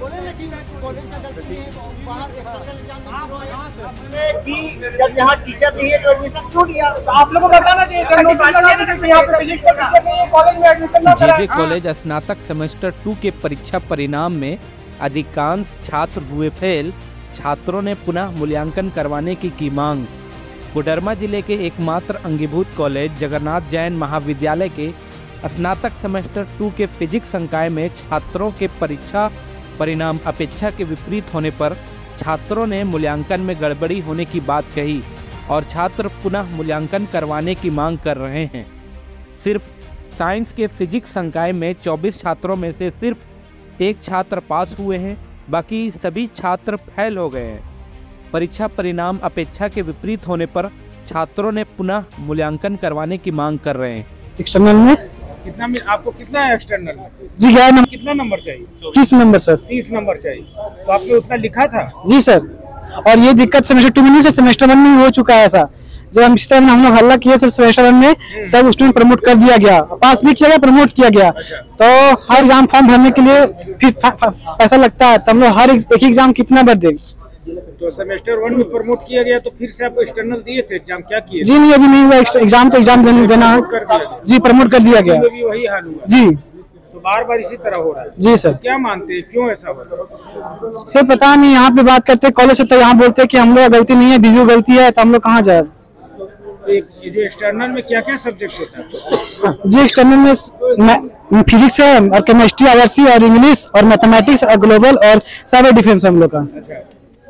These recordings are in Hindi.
बोले ना कि कॉलेज का गलती है, बाहर एक्सटर्नल एग्जाम कि जब यहाँ टीचर नहीं है तो एडमिशन क्यों दिया? तो आप लोगों को बताना चाहिए सर, नोटिस लगा दीजिए कि यहाँ पे फिजिक्स का टीचर नहीं है, कॉलेज में एडमिशन ना कराएं। जेजे कॉलेज स्नातक सेमेस्टर 2 के परीक्षा परिणाम में अधिकांश छात्र हुए फेल। छात्रों ने पुनः मूल्यांकन करवाने की मांग। कोडरमा जिले के एकमात्र अंगीभूत कॉलेज जगन्नाथ जैन महाविद्यालय के स्नातक सेमेस्टर 2 के फिजिक्स संकाय में छात्रों के परीक्षा परिणाम अपेक्षा के विपरीत होने पर छात्रों ने मूल्यांकन में गड़बड़ी होने की बात कही और छात्र पुनः मूल्यांकन करवाने की मांग कर रहे हैं। सिर्फ साइंस के फिजिक्स संकाय में 24 छात्रों में से सिर्फ एक छात्र पास हुए हैं, बाकी सभी छात्र फेल हो गए हैं। परीक्षा परिणाम अपेक्षा के विपरीत होने पर छात्रों ने पुनः मूल्यांकन करवाने की मांग कर रहे हैं। एक्सटर्नल में कितना आपको कितना है एक्सटर्नल में? जी 11 नंबर। कितना नंबर चाहिए? 30 नंबर सर। 30 नंबर चाहिए। तो आपने उतना लिखा था? जी सर। और ये दिक्कत सेमेस्टर 2 में नहीं, सेमेस्टर 1 में हो चुका है ऐसा। जब हम इस तरह हम लोग हल्ला किए सर सेमेस्टर 1 में, तब स्टूडेंट प्रमोट कर दिया गया, पास भी किया गया, प्रमोट किया गया। तो हर एग्जाम फॉर्म भरने के लिए फिर पैसा लगता है, तब हम लोग हर एक एग्जाम कितना भर देंगे। तो सेमेस्टर 1 में प्रमोट किया गया तो फिर से आप एक्सटर्नल दिए थे, एग्जाम क्या किए? जी नहीं, अभी नहीं हुआ एग्जाम, तो एग्जाम देना है जी, प्रमोट कर दिया गया भी वही हाल हुआ जी। तो बार बार इसी तरह हो रहा है जी सर। तो क्या मानते हैं क्यों ऐसा हो रहा है? सर पता नहीं, यहाँ पे बात करते कॉलेज से, तो यहाँ बोलते हैं कि हम लोग गलती नहीं है, बीवी गलती है, तो हम लोग कहाँ जाए? ये जो एक्सटर्नल में क्या क्या सब्जेक्ट होता है? जी एक्सटर्नल में फिजिक्स है और केमिस्ट्री, आईआरसी और इंग्लिश और मैथमेटिक्स और ग्लोबल और साइबर डिफेंस हम लोग का। अच्छा,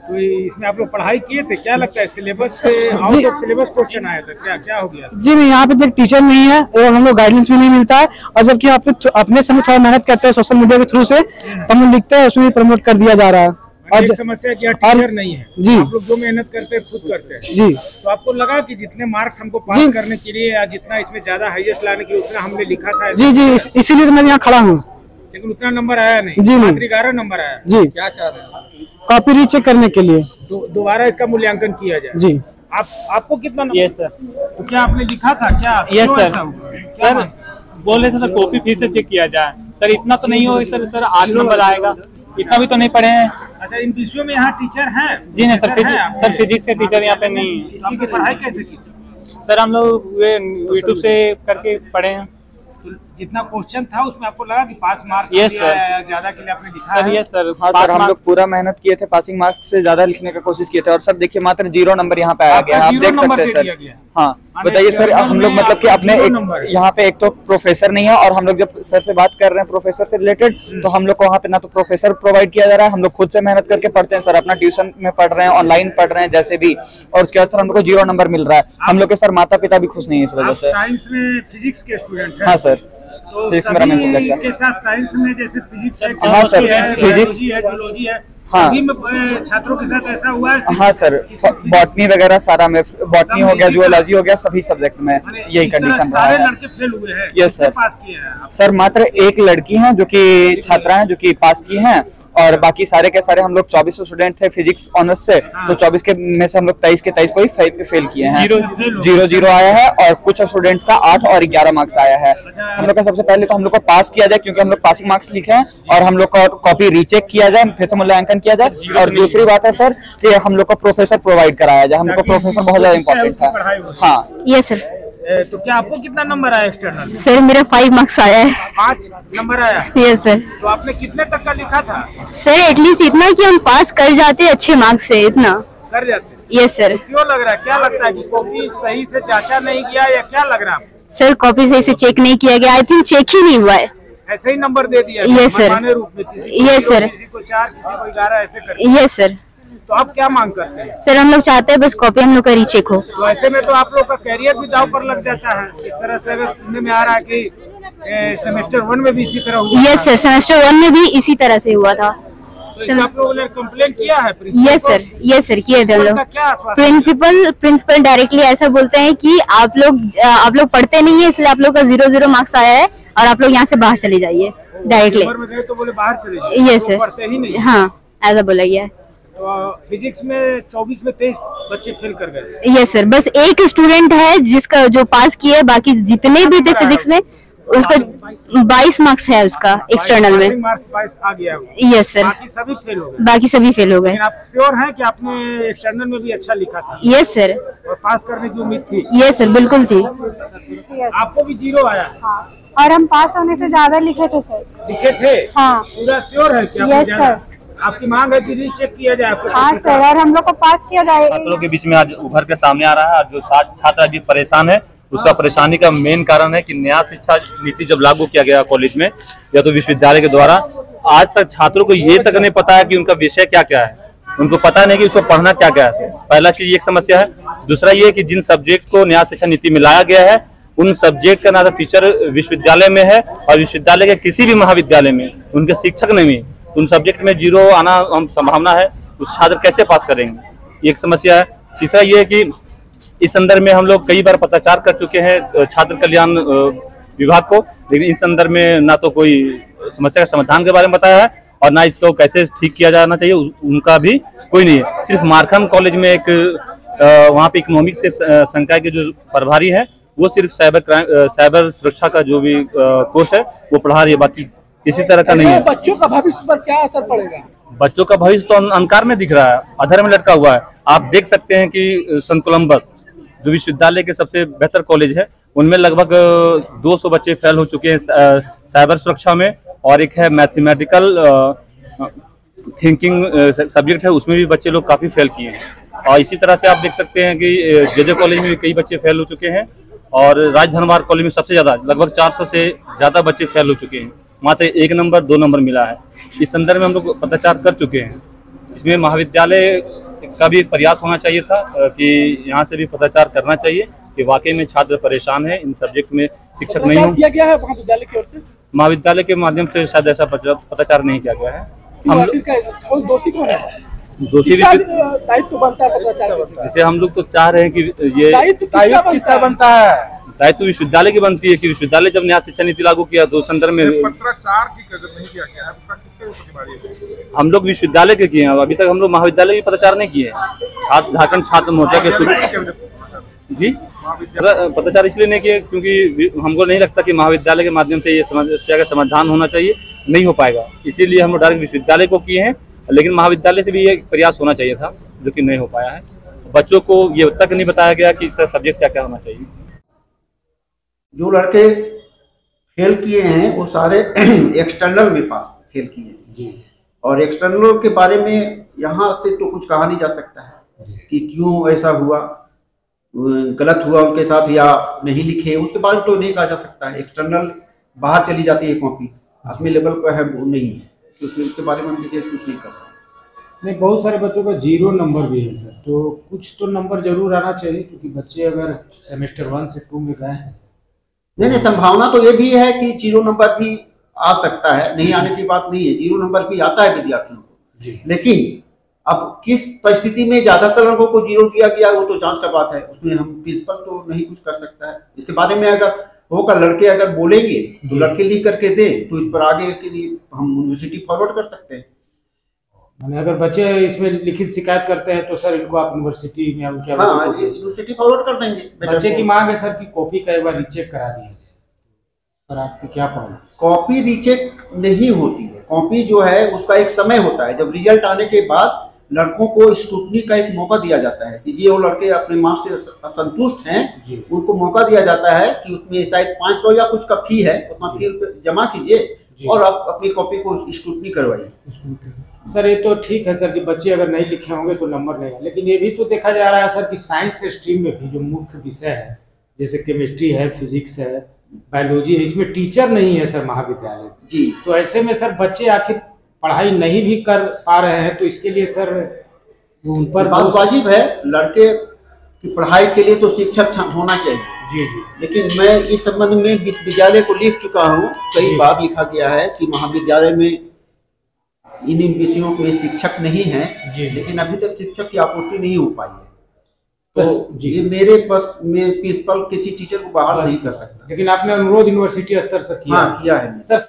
तो इसमें आप लोग पढ़ाई किए थे? क्या लगता है सिलेबस से आउट ऑफ सिलेबस क्वेश्चन आया था? क्या क्या हो गया? जी नहीं, यहाँ पे तो टीचर नहीं है और हम लोग गाइडेंस भी नहीं मिलता है, और जबकि आप अपने समय थोड़ा मेहनत करते हैं सोशल मीडिया के थ्रू से, तो हम लिखते हैं, उसमें भी प्रमोट कर दिया जा रहा है। और समस्या क्या टीचर नहीं है जी, आप लोग जो मेहनत करते हैं खुद करते हैं जी। तो आपको लगा कि जितने मार्क्स हमको पास करने के लिए या जितना इसमें ज्यादा हाईएस्ट लाने के लिए उतना हमने लिखा था? जी जी, इसीलिए तो मैं यहाँ खड़ा हूँ। लेकिन उतना नंबर आया नहीं जी, नहीं 11 नंबर आया जी। क्या चाह रहे हैं? कॉपी रीचेक करने के लिए तो दोबारा इसका मूल्यांकन किया जाए जी। आपको कितना नंबर? Yes sir. तो क्या आपने लिखा था क्या? Yes sir. सर बोल रहे थे सर कॉपी फिर से चेक किया जाए। सर इतना तो नहीं होगा सर, सर 8 नंबर आएगा, इतना भी तो नहीं पढ़े हैं। अच्छा, इन विषयों में यहाँ टीचर हैं? जी नहीं सर, फिजिक्स के टीचर यहाँ पे नहीं है। इसी की पढ़ाई कैसे की? सर हम लोग यूट्यूब से करके पढ़े हैं। तो जितना क्वेश्चन था उसमें आपको लगा कि पास मार्क्स ज्यादा के लिए आपने लिखा सर? है? Yes sir. हाँ सर, हम लोग पूरा मेहनत किए थे, पासिंग मार्क्स से ज्यादा लिखने का कोशिश किए थे, और सर देखिए मात्र 0 नंबर यहाँ पे आ गया, आप देख सकते हैं सर। हाँ बताइए सर, हम लोग मतलब कि अपने यहाँ पे एक तो प्रोफेसर नहीं है, और हम लोग जब सर से बात कर रहे हैं प्रोफेसर से रिलेटेड, तो हम लोग को वहाँ पे ना तो प्रोफेसर प्रोवाइड किया जा रहा है, हम लोग खुद से मेहनत करके पढ़ते हैं सर, अपना ट्यूशन में पढ़ रहे हैं, ऑनलाइन पढ़ रहे हैं जैसे भी, और उसके बाद सर हम लोग को 0 नंबर मिल रहा है। हम लोग के सर माता पिता भी खुश नहीं है इस वजह से। साइंस में फिजिक्स के स्टूडेंट? हाँ सर, तो फिजिक्स मेरा मेन सब्जेक्ट है। के साथ साइंस में जैसे फिजिक्स है, हाँ सर, फिजिक्स है, जूलॉजी है, हाँ। सभी में छात्रों के साथ ऐसा हुआ है? हाँ सर, बॉटनी वगैरह सारा में, बॉटनी हो गया, जूलॉजी हो गया, सभी सब्जेक्ट में यही कंडीशन रहा सारे है। लड़के फेल हुए हैं? Yes sir. पास किए हैं सर मात्र एक लड़की है जो कि छात्रा है जो कि पास की हैं, और बाकी सारे के सारे हम लोग 24 स्टूडेंट थे फिजिक्स ऑनर्स से, तो 24 के में से हम लोग 23 के 23 को ही फेल किए हैं। 0 आया है, और कुछ स्टूडेंट का 8 और 11 मार्क्स आया है। हम लोग का सबसे पहले तो हम लोग को पास किया जाए, क्योंकि हम लोग पासिंग मार्क्स लिखे हैं, और हम लोग का कॉपी रीचेक किया जाए, फिर से मूल्यांकन किया जाए, और दूसरी बात है सर कि हम लोग को प्रोफेसर प्रोवाइड कराया जाए। हमको प्रोफेसर बहुत ज्यादा इम्पोर्टेंट है। हाँ यस सर। तो क्या आपको कितना नंबर आया एक्सटर्नल? सर मेरा 5 मार्क्स आया है। 5 नंबर आया? Yes sir. तो आपने कितने तक का लिखा था? सर एटलीस्ट इतना कि हम पास कर जाते अच्छे मार्क्स से, इतना कर जाते। Yes sir. तो क्यों लग रहा है, क्या लगता है कि कॉपी सही से जांचा नहीं गया, या क्या लग रहा है? सर कॉपी सही से चेक नहीं किया गया, आई थिंक चेक ही नहीं हुआ है, ऐसे ही नंबर दे दिया? Yes sir. Yes sir. किसी को 4 किसी को 11 ऐसे कर? Yes sir. तो आप क्या मांग करते हैं? सर हम लोग चाहते हैं बस कॉपी हम लोग का रीचेक हो। तो ऐसे में तो आप लोग का कैरियर भी दांव पर लग जाता है। इस तरह से अगर सुनने में आ रहा है कि सेमेस्टर 1 में भी इसी तरह हुआ? यस सर, सेमेस्टर 1 में भी इसी तरह से हुआ था। तो आप लोगों ने कंप्लेंट किया है? यस सर, यस सर किए थे हम लोग। प्रिंसिपल डायरेक्टली ऐसा बोलते हैं कि आप लोग पढ़ते नहीं है, इसलिए आप लोग का 0 मार्क्स आया है, और आप लोग यहाँ से बाहर चले जाइए डायरेक्टली। तो बोले बाहर चले जाइए? Yes sir. पढ़ते ही नहीं? हाँ ऐसा बोला गया है। तो फिजिक्स में 24 में 23 बच्चे फेल कर गए? यस सर, बस एक स्टूडेंट है जिसका जो पास किए, बाकी जितने भी थे फिजिक्स में उसका 22 मार्क्स है उसका एक्सटर्नल में। मार्क्स 22 आ गया। Yes sir. बाकी सभी फेल हो गए। बाकी सभी फेल हो गए। लेकिन आप श्योर हैं कि आपने एक्सटर्नल में भी अच्छा लिखा था? Yes sir. और पास करने की उम्मीद थी? यस सर, बिल्कुल थी। आपको भी 0 आया? हाँ। और हम पास होने से ज्यादा लिखे थे सर। लिखे थे? हाँ। पूरा श्योर है क्या? Yes sir. आपकी मांग है कि रीचेक किया जाए आपको? हाँ सर, और हम लोग को पास किया जाए। छात्रों के बीच में आज उभर के सामने आ रहा है, और जो छात्र अभी परेशान है उसका परेशानी का मेन कारण है कि नया शिक्षा नीति जब लागू किया गया कॉलेज में या तो विश्वविद्यालय के द्वारा, आज तक छात्रों को ये तक नहीं पता है कि उनका विषय क्या क्या है, उनको पता नहीं कि उसको पढ़ना क्या क्या है। पहला चीज एक समस्या है। दूसरा ये कि जिन सब्जेक्ट को नया शिक्षा नीति में लाया गया है उन सब्जेक्ट का ना तो टीचर विश्वविद्यालय में है और विश्वविद्यालय के किसी भी महाविद्यालय में उनके शिक्षक नहीं है, उन सब्जेक्ट में 0 आना हम संभावना है, उस छात्र कैसे पास करेंगे, एक समस्या है। तीसरा ये है कि इस संदर्भ में हम लोग कई बार पत्राचार कर चुके हैं छात्र कल्याण विभाग को, लेकिन इस संदर्भ में ना तो कोई समस्या का समाधान के बारे में बताया है और ना इसको कैसे ठीक किया जाना चाहिए उनका भी कोई नहीं है। सिर्फ मारखम कॉलेज में एक वहाँ पे इकोनॉमिक्स के संकाय के जो प्रभारी है वो सिर्फ साइबर सुरक्षा का जो भी कोर्स है वो पढ़ा रही है, बाकी किसी तरह का नहीं है। बच्चों का भविष्य पर क्या असर पड़ेगा? बच्चों का भविष्य तो अंधकार में दिख रहा है, अधर में लटका हुआ है। आप देख सकते हैं कि संत कोलंबस जो विश्वविद्यालय के सबसे बेहतर कॉलेज है उनमें लगभग 200 बच्चे फेल हो चुके हैं साइबर सुरक्षा में, और एक है मैथमेटिकल थिंकिंग सब्जेक्ट है उसमें भी बच्चे लोग काफी फेल किए हैं। और इसी तरह से आप देख सकते हैं कि जे कॉलेज में भी कई बच्चे फेल हो चुके हैं और राजधनवार कॉलेज में सबसे ज्यादा लगभग 400 से ज्यादा बच्चे फेल हो चुके हैं, मात्र 1 नंबर 2 नंबर मिला है। इस संदर्भ में हम लोग पत्राचार कर चुके हैं। इसमें महाविद्यालय का भी एक प्रयास होना चाहिए था कि यहाँ से भी पत्राचार करना चाहिए कि वाकई में छात्र परेशान है, इन सब्जेक्ट में शिक्षक नहीं हो। किया गया है महाविद्यालय की ओर से? महाविद्यालय के माध्यम से शायद ऐसा पत्राचार नहीं किया गया है। हम कौन दोषी कौन है? दोषी भी दायित्व बनता है पत्राचार का? जैसे हम लोग तो चाह रहे हैं कि ये दायित्व किसका बनता है? दायित्व विश्वविद्यालय की बनती है कि विश्वविद्यालय जब नया शिक्षा नीति लागू किया तो संदर्भ में पत्राचार की नहीं किया गया है। हम लोग विश्वविद्यालय के किए हैं, अभी तक हम लोग महाविद्यालय की पत्राचार नहीं किए हैं। झारखंड छात्र मोर्चा के थ्रू जी पत्राचार इसलिए नहीं किए क्योंकि हमको नहीं लगता कि महाविद्यालय के माध्यम से ये समस्या का समाधान होना चाहिए, नहीं हो पाएगा। इसीलिए हम लोग डायरेक्ट विश्वविद्यालय को किए हैं, लेकिन महाविद्यालय से भी ये प्रयास होना चाहिए था जो कि नहीं हो पाया है। बच्चों को ये तक नहीं बताया गया कि इसका सब्जेक्ट क्या क्या होना चाहिए। जो लड़के फेल किए हैं वो सारे एक्सटर्नल में पास फेल किए हैं, और एक्सटर्नल के बारे में यहाँ से तो कुछ कहा नहीं जा सकता है कि क्यों ऐसा हुआ, गलत हुआ उनके साथ या नहीं लिखे, उसके बारे में तो नहीं कहा जा सकता है। एक्सटर्नल बाहर चली जाती है कॉपी, अपने लेवल पर है वो नहीं है, क्योंकि उसके बारे में हम विशेष कुछ नहीं करते। नहीं, बहुत सारे बच्चों का 0 नंबर भी है सर, तो कुछ तो नंबर जरूर आना चाहिए क्योंकि बच्चे अगर सेमेस्टर 1 से 2 में गए हैं। नहीं, संभावना तो ये भी है कि 0 नंबर भी आ सकता है, नहीं आने की बात नहीं है, 0 नंबर भी आता है विद्यार्थियों को, लेकिन अब किस परिस्थिति में ज्यादातर लोगों को 0 दिया गया वो तो जांच का बात है, उसमें हम प्रिंसिपल तो नहीं कुछ कर सकता है। इसके बारे में अगर होगा, लड़के अगर बोलेंगे तो लड़के लिख करके दें तो इस पर आगे के लिए हम यूनिवर्सिटी फॉरवर्ड कर सकते हैं। अगर बच्चे इसमें लिखित शिकायत करते हैं तो सर इनको आप यूनिवर्सिटी में यूनिवर्सिटी फॉरवर्ड कर देंगे। बच्चे की मांग है सर कि कॉपी का एक बार रीचेक करा दिया, पर आपकी क्या पढ़ा? कॉपी रीचेक नहीं होती है, कॉपी जो है उसका एक समय होता है, जब रिजल्ट आने के बाद लड़कों को स्क्रूटनी का एक मौका दिया जाता है कि ये वो लड़के अपने मार्क्स से असंतुष्ट हैं, उनको मौका दिया जाता है कि उसमें शायद 500 या कुछ का फी है, उतना फी जमा कीजिए और आप अपनी कॉपी को स्क्रूटनी करवाइए। सर ये तो ठीक है सर कि बच्चे अगर नहीं लिखे होंगे तो नंबर नहीं है, लेकिन ये भी तो देखा जा रहा है सर कि साइंस स्ट्रीम में भी जो मुख्य विषय है जैसे केमिस्ट्री है, फिजिक्स है, बायोलॉजी है, इसमें टीचर नहीं है सर महाविद्यालय जी। तो ऐसे में सर बच्चे आखिर पढ़ाई नहीं भी कर पा रहे हैं, तो इसके लिए सर उन पर बात वाजिब है, लड़के की पढ़ाई के लिए तो शिक्षक होना चाहिए जी। लेकिन मैं इस संबंध में विश्वविद्यालय को लिख चुका हूँ, कई बार लिखा गया है कि महाविद्यालय में इन विषयों में शिक्षक नहीं है, लेकिन अभी तक शिक्षक की आपूर्ति नहीं हो पाई है, तो ये मेरे बस में प्रिंसिपल किसी टीचर को बाहर नहीं कर सकता। लेकिन आपने अनुरोध यूनिवर्सिटी स्तर से किया? हाँ, किया है सर।